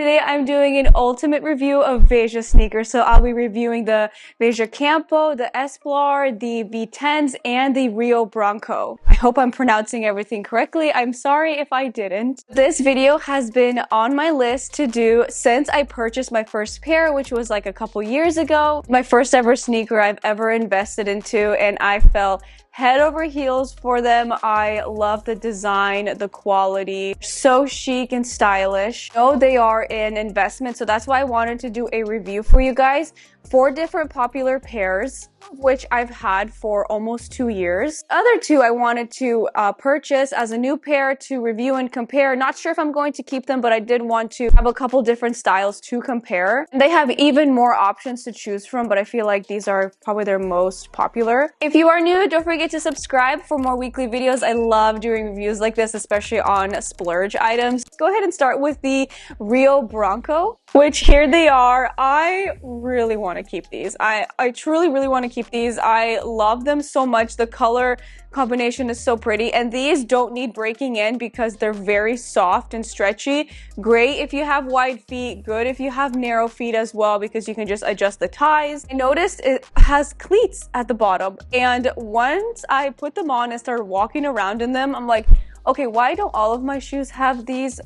Today I'm doing an ultimate review of VEJA sneakers. So I'll be reviewing the VEJA Campo, the Esplar, the V10s, and the Rio Branco. I hope I'm pronouncing everything correctly. I'm sorry if I didn't. This video has been on my list to do since I purchased my first pair, which was like a couple years ago. My first ever sneaker I've ever invested into, and I fell head over heels for them. I love the design, the quality, so chic and stylish. I know they are an investment, so that's why I wanted to do a review for you guys. 4 different popular pairs, which I've had for almost 2 years. The other 2 I wanted to purchase as a new pair to review and compare. Not sure if I'm going to keep them, but I did want to have a couple different styles to compare. And they have even more options to choose from, but I feel like these are probably their most popular. If you are new, don't forget to subscribe for more weekly videos. I love doing reviews like this, especially on splurge items. Go ahead and start with the Rio Branco, which here they are. I really want to keep these. I truly really want to keep these. I love them so much. The color combination is so pretty, and these don't need breaking in because they're very soft and stretchy. Great if you have wide feet, good if you have narrow feet as well, because you can just adjust the ties. I noticed it has cleats at the bottom, and once I put them on and started walking around in them, I'm like, okay, why don't all of my shoes have these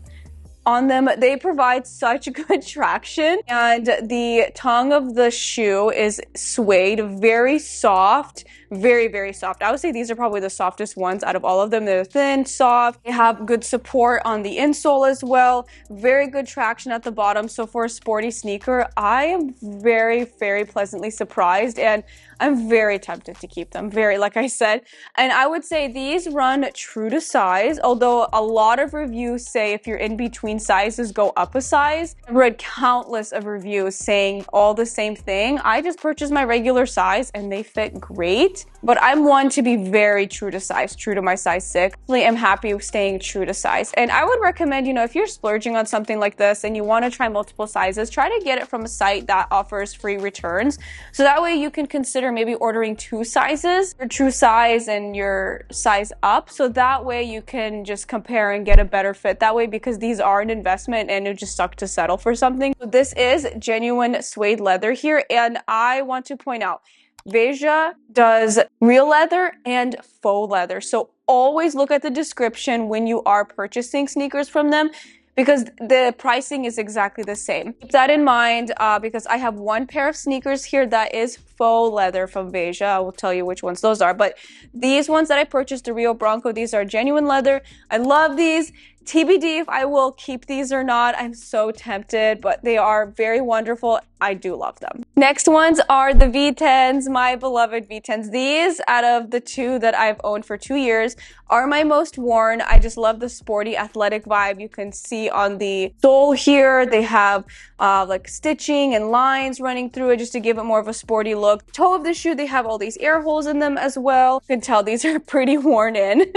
on them? They provide such good traction, and the tongue of the shoe is suede, very soft, very soft. I would say these are probably the softest ones out of all of them. They're thin, soft, they have good support on the insole as well, very good traction at the bottom. So for a sporty sneaker, I am very pleasantly surprised, and I'm very tempted to keep them, like I said. And I would say these run true to size, although a lot of reviews say if you're in between sizes, go up a size. I've read countless of reviews saying all the same thing. I just purchased my regular size and they fit great, but I'm one to be very true to size, true to my size 6. I'm happy with staying true to size. And I would recommend, if you're splurging on something like this and you want to try multiple sizes, try to get it from a site that offers free returns. So that way you can consider maybe ordering 2 sizes, your true size and your size up. So that way you can just compare and get a better fit that way, because these are an investment and it just sucked to settle for something. So this is genuine suede leather here, and I want to point out VEJA does real leather and faux leather. So always look at the description when you are purchasing sneakers from them, because the pricing is exactly the same. Keep that in mind, because I have one pair of sneakers here that is faux leather from VEJA. I will tell you which ones those are, but these ones that I purchased, the Rio Branco, these are genuine leather. I love these. TBD if I will keep these or not. I'm so tempted, but they are very wonderful. I do love them. Next ones are the V10s, my beloved V10s. These, out of the 2 that I've owned for 2 years, are my most worn. I just love the sporty athletic vibe. You can see on the sole here, they have like stitching and lines running through it just to give it more of a sporty look. Toe of the shoe, they have all these air holes in them as well. You can tell these are pretty worn in.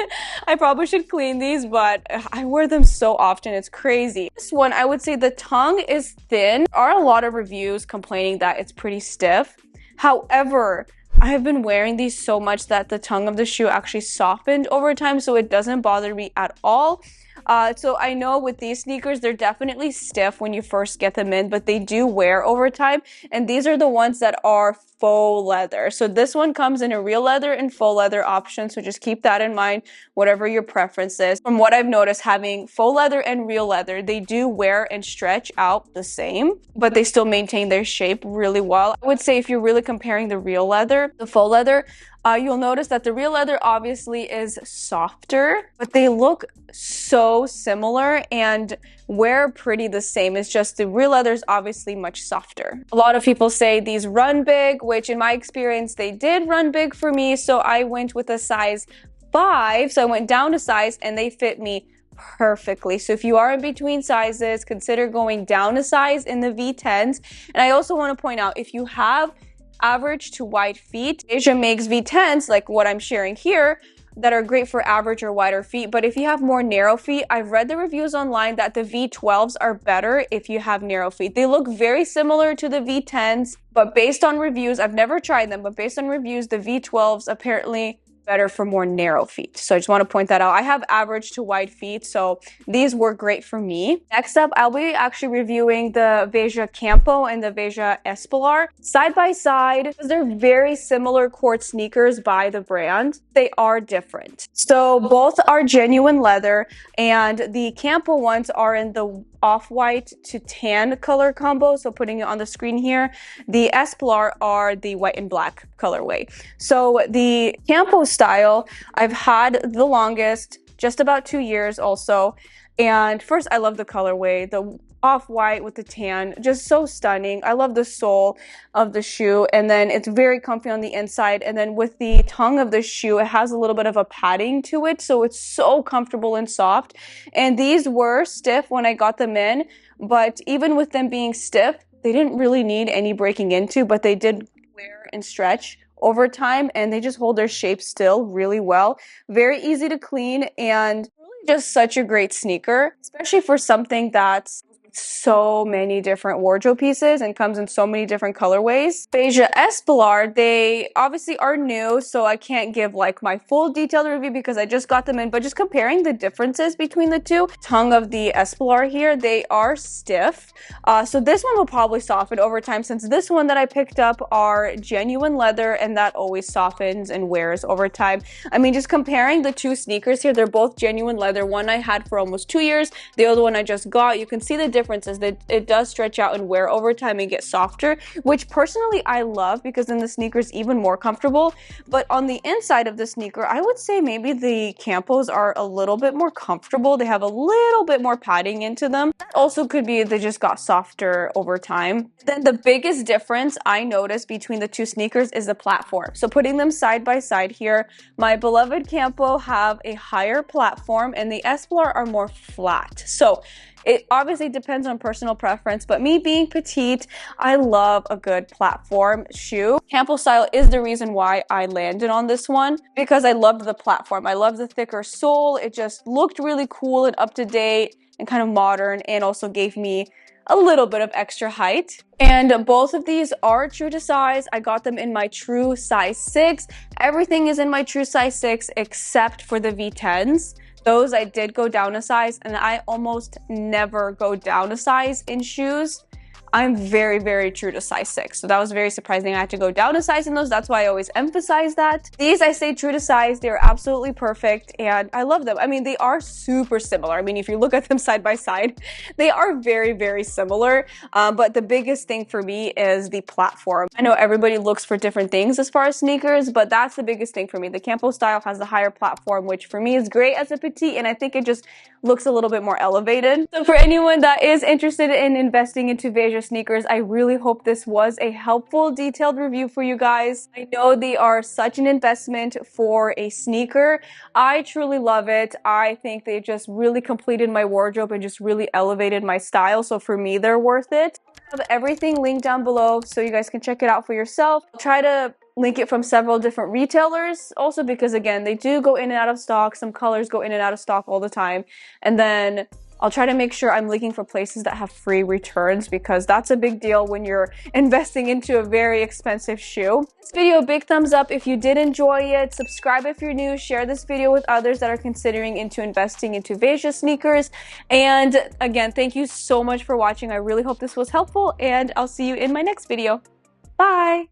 I probably should clean these, but I wear them so often, it's crazy. This one, I would say the tongue is thin. There are a lot of reviews complaining that it's pretty stiff. However, I have been wearing these so much that the tongue of the shoe actually softened over time, so it doesn't bother me at all. So I know with these sneakers, they're definitely stiff when you first get them in, but they do wear over time. And these are the ones that are faux leather. So this one comes in a real leather and faux leather option. So just keep that in mind, whatever your preference is. From what I've noticed, having faux leather and real leather, they do wear and stretch out the same, but they still maintain their shape really well. I would say if you're really comparing the real leather, the faux leather, you'll notice that the real leather obviously is softer, but they look so similar and wear pretty the same. It's just the real leather is obviously much softer. A lot of people say these run big, which in my experience, they did run big for me. So I went with a size 5. So I went down a size and they fit me perfectly. So if you are in between sizes, consider going down a size in the V10s. And I also want to point out, if you have average to wide feet, VEJA makes V10s like what I'm sharing here that are great for average or wider feet. But if you have more narrow feet, I've read the reviews online that the V12s are better if you have narrow feet. They look very similar to the V10s, but based on reviews, I've never tried them, but based on reviews, the V12s apparently better for more narrow feet. So I just want to point that out. I have average to wide feet, so these work great for me. Next up, I'll be actually reviewing the VEJA Campo and the VEJA Esplar side by side. They're very similar court sneakers by the brand. They are different. So both are genuine leather, and the Campo ones are in the off-white to tan color combo. So putting it on the screen here, the Esplar are the white and black colorway. So the Campo style, I've had the longest, just about 2 years also. And first, I love the colorway, the off-white with the tan, just so stunning. I love the sole of the shoe, and then it's very comfy on the inside, and then with the tongue of the shoe, it has a little bit of a padding to it, so it's so comfortable and soft. And these were stiff when I got them in, but even with them being stiff, they didn't really need any breaking into, but they did wear and stretch over time, and they just hold their shape still really well. Very easy to clean, and really just such a great sneaker, especially for something that's so many different wardrobe pieces and comes in so many different colorways. VEJA Esplar, they obviously are new, so I can't give like my full detailed review because I just got them in, but just comparing the differences between the two. Tongue of the Esplar here, they are stiff. So this one will probably soften over time, since this one that I picked up are genuine leather, and that always softens and wears over time. I mean, just comparing the two sneakers here, they're both genuine leather. One I had for almost 2 years, the other one I just got. You can see the difference is that it does stretch out and wear over time and get softer, which personally I love because then the sneaker is even more comfortable. But on the inside of the sneaker, I would say maybe the Campos are a little bit more comfortable. They have a little bit more padding into them. That also could be they just got softer over time. Then the biggest difference I noticed between the two sneakers is the platform. So putting them side by side here, my beloved Campo have a higher platform and the Esplar are more flat. So it obviously depends on personal preference, but me being petite, I love a good platform shoe. Campo style is the reason why I landed on this one, because I loved the platform. I love the thicker sole. It just looked really cool and up to date and kind of modern, and also gave me a little bit of extra height. And both of these are true to size. I got them in my true size 6. Everything is in my true size 6 except for the V10s. Those I did go down a size, and I almost never go down a size in shoes. I'm very, very true to size 6. So that was very surprising. I had to go down a size in those. That's why I always emphasize that. These, I stay true to size. They're absolutely perfect, and I love them. I mean, they are super similar. I mean, if you look at them side by side, they are very, very similar. But the biggest thing for me is the platform. I know everybody looks for different things as far as sneakers, but that's the biggest thing for me. The Campo style has the higher platform, which for me is great as a petite, and I think it just looks a little bit more elevated. So for anyone that is interested in investing into VEJA sneakers, I really hope this was a helpful, detailed review for you guys. I know they are such an investment for a sneaker. I truly love it. I think they just really completed my wardrobe and just really elevated my style. So for me, they're worth it. I have everything linked down below so you guys can check it out for yourself. I'll try to link it from several different retailers also, because again, they do go in and out of stock. Some colors go in and out of stock all the time. And then I'll try to make sure I'm looking for places that have free returns, because that's a big deal when you're investing into a very expensive shoe. This video, big thumbs up if you did enjoy it. Subscribe if you're new. Share this video with others that are considering investing into VEJA sneakers. And again, thank you so much for watching. I really hope this was helpful, and I'll see you in my next video. Bye!